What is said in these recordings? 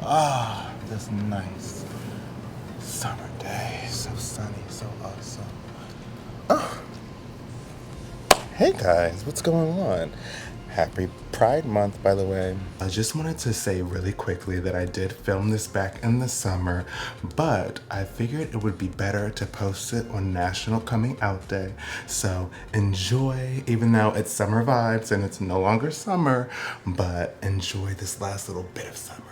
Ah, this nice summer day. So sunny, so awesome. Oh, hey guys, what's going on? Happy Pride Month, by the way. I just wanted to say really quickly that I did film this back in the summer, but I figured it would be better to post it on National Coming Out Day. So enjoy, even though it's summer vibes and it's no longer summer, but enjoy this last little bit of summer.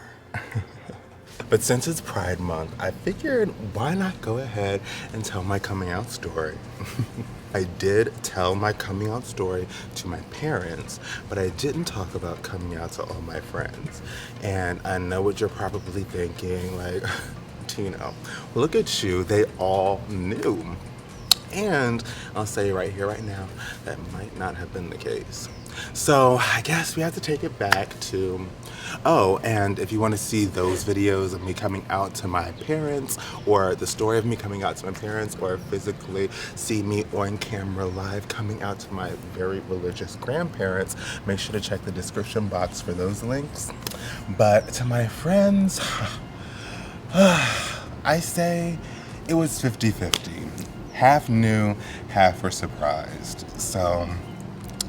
But since it's Pride Month, I figured why not go ahead and tell my coming out story. I did tell my coming out story to my parents, but I didn't talk about coming out to all my friends. And I know what you're probably thinking, like, Tino, look at you, they all knew. And I'll say right here, right now, that might not have been the case. So I guess we have to take it back to, oh, and if you want to see those videos of me coming out to my parents, or the story of me coming out to my parents, or physically see me on camera live coming out to my very religious grandparents, make sure to check the description box for those links. But to my friends, I say it was 50-50. Half knew, half were surprised. So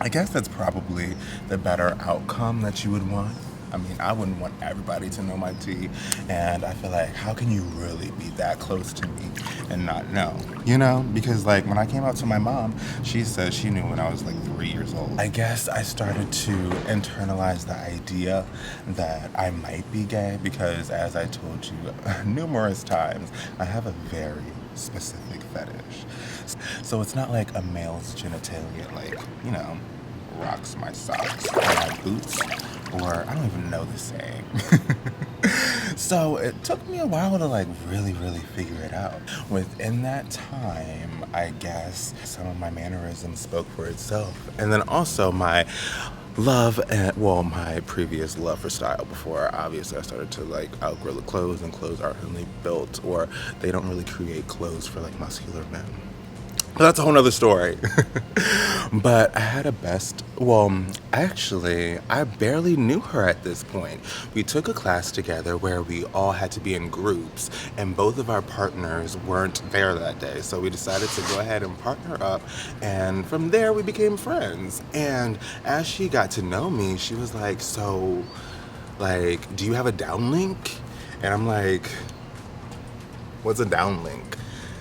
I guess that's probably the better outcome that you would want. I mean, I wouldn't want everybody to know my tea, and I feel like, how can you really be that close to me and not know? You know, because like when I came out to my mom, she said she knew when I was like 3 years old. I guess I started to internalize the idea that I might be gay because, as I told you numerous times, I have a very specific fetish. So it's not like a male's genitalia, like, you know, rocks my socks or my boots, or I don't even know the saying. So it took me a while to like really figure it out. Within that time, I guess some of my mannerisms spoke for itself. And then also my love and, well, my previous love for style before obviously I started to like outgrow the clothes, and clothes aren't really built, or they don't really create clothes for like muscular men. But that's a whole nother story. But I had a best, well, actually, I barely knew her at this point. We took a class together where we all had to be in groups, and both of our partners weren't there that day. So we decided to go ahead and partner up, and from there we became friends. And as she got to know me, she was like, so, like, do you have a downlink? And I'm like, what's a downlink?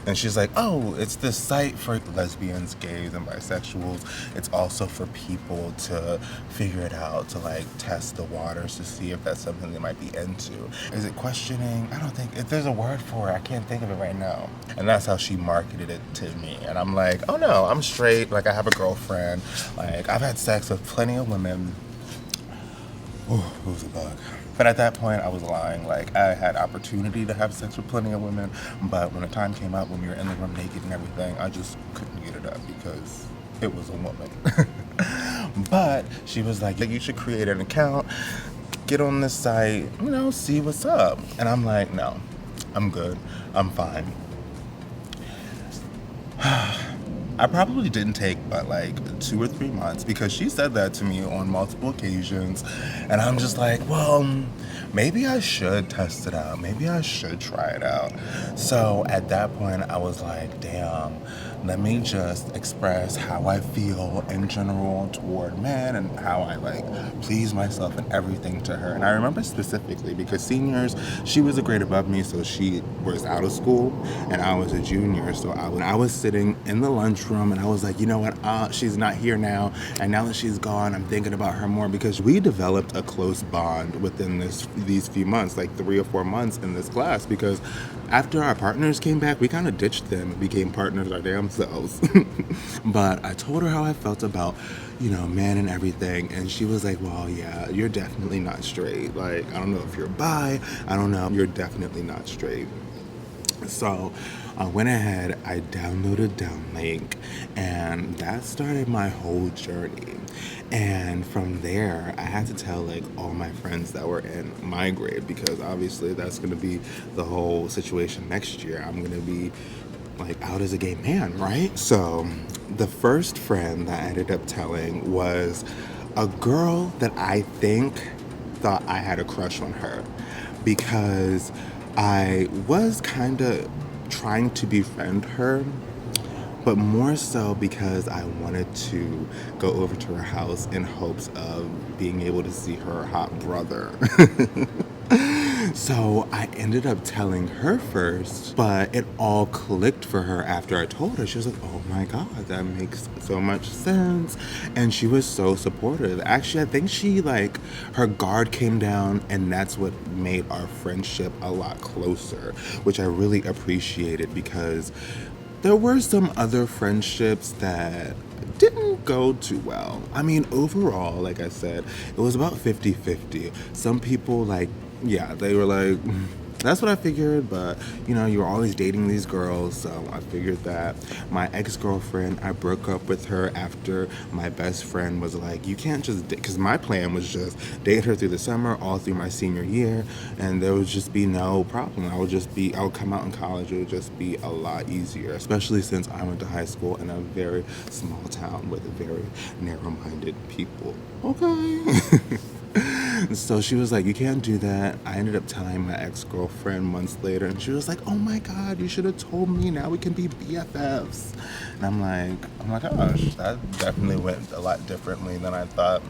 And she's like, oh, it's this site for lesbians, gays, and bisexuals. It's also for people to figure it out, to like test the waters to see if that's something they might be into. Is it questioning? I don't think, if there's a word for it, I can't think of it right now. And that's how she marketed it to me. And I'm like, oh no, I'm straight. Like, I have a girlfriend. Like, I've had sex with plenty of women. Ooh, it was a bug. But at that point, I was lying. Like, I had opportunity to have sex with plenty of women, but when the time came out, when we were in the room naked and everything, I just couldn't get it up because it was a woman. But she was like, you should create an account, get on this site, you know, see what's up. And I'm like, no, I'm good. I'm fine. I probably didn't take but like 2 or 3 months, because she said that to me on multiple occasions, and I'm just like, well, maybe I should test it out. Maybe I should try it out. So at that point, I was like, damn, let me just express how I feel in general toward men and how I like please myself and everything to her. And I remember specifically because seniors, she was a grade above me, so she was out of school, and I was a junior. So when I was sitting in the lunchroom, and I was like, you know what, she's not here now, and now that she's gone, I'm thinking about her more, because we developed a close bond within these few months, like 3 or 4 months in this class, because after our partners came back, we kind of ditched them and became partners our damn selves. But I told her how I felt about, you know, men and everything, and she was like, well, yeah, you're definitely not straight. Like, I don't know if you're bi, I don't know, you're definitely not straight. So I went ahead, I downloaded Downlink, and that started my whole journey. And from there, I had to tell like all my friends that were in my grade, because obviously that's going to be the whole situation next year. I'm going to be like out as a gay man, right? So the first friend that I ended up telling was a girl that I think thought I had a crush on her. because I was kind of trying to befriend her, but more so because I wanted to go over to her house in hopes of being able to see her hot brother. So I ended up telling her first, but it all clicked for her after I told her. She was like, oh my God, that makes so much sense. And she was so supportive. Actually, I think her guard came down, and that's what made our friendship a lot closer, which I really appreciated because there were some other friendships that didn't go too well. I mean, overall, like I said, it was about 50-50. Some people, yeah, they were like, that's what I figured, but you were always dating these girls, so I figured that. My ex-girlfriend, I broke up with her after my best friend was like, you can't just date, because my plan was just date her through the summer, all through my senior year, and there would just be no problem. I would come out in college, it would just be a lot easier, especially since I went to high school in a very small town with very narrow-minded people. Okay. So she was like, you can't do that. I ended up telling my ex-girlfriend months later, and she was like, oh my God, you should have told me. Now we can be BFFs. And I'm like, oh my gosh, that definitely went a lot differently than I thought.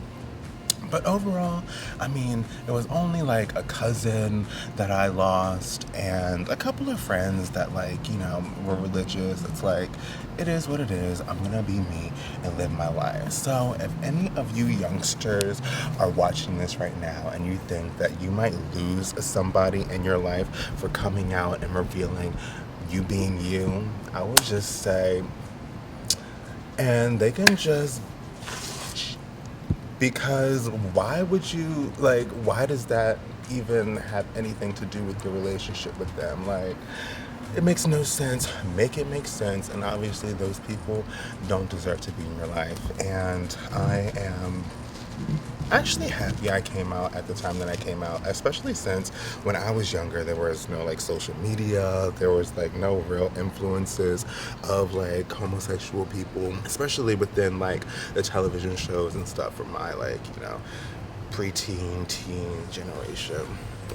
But overall, I mean, it was only like a cousin that I lost and a couple of friends that were religious. It's like, it is what it is. I'm gonna be me and live my life. So if any of you youngsters are watching this right now and you think that you might lose somebody in your life for coming out and revealing you being you, I will just say, and they can just, because why does that even have anything to do with your relationship with them? It makes no sense. Make it make sense. And obviously those people don't deserve to be in your life. And I am actually happy I came out at the time that I came out, especially since when I was younger there was no social media, there was no real influences of homosexual people, especially within the television shows and stuff from my preteen teen generation.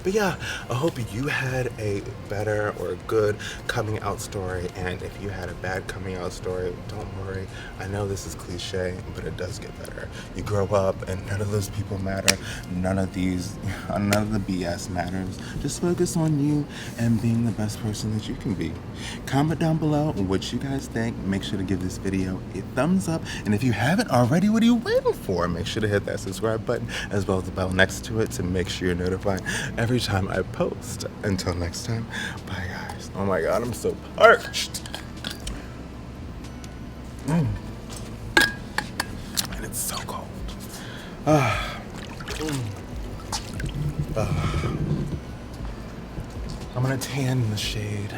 But yeah, I hope you had a better or good coming out story, and if you had a bad coming out story, don't worry. I know this is cliche, but it does get better. You grow up and none of those people matter. None of the BS matters. Just focus on you and being the best person that you can be. Comment down below what you guys think. Make sure to give this video a thumbs up, and if you haven't already, what are you waiting for? Make sure to hit that subscribe button as well as the bell next to it to make sure you're notified every time I post. Until next time, bye guys. Oh my God, I'm so parched. And it's so cold. I'm gonna tan in the shade.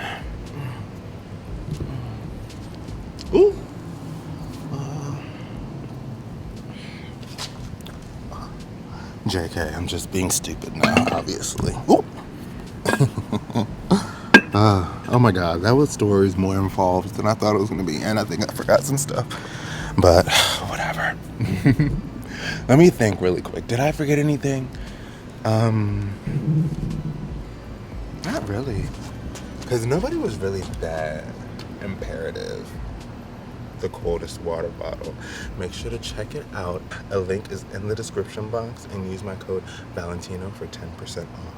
Ooh. JK, I'm just being stupid now, obviously. Ooh. Oh my God, that was stories more involved than I thought it was going to be, and I think I forgot some stuff, but whatever. Let me think really quick. Did I forget anything? Not really, because nobody was really that imperative. The coldest water bottle. Make sure to check it out. A link is in the description box, and use my code Valentino for 10% off.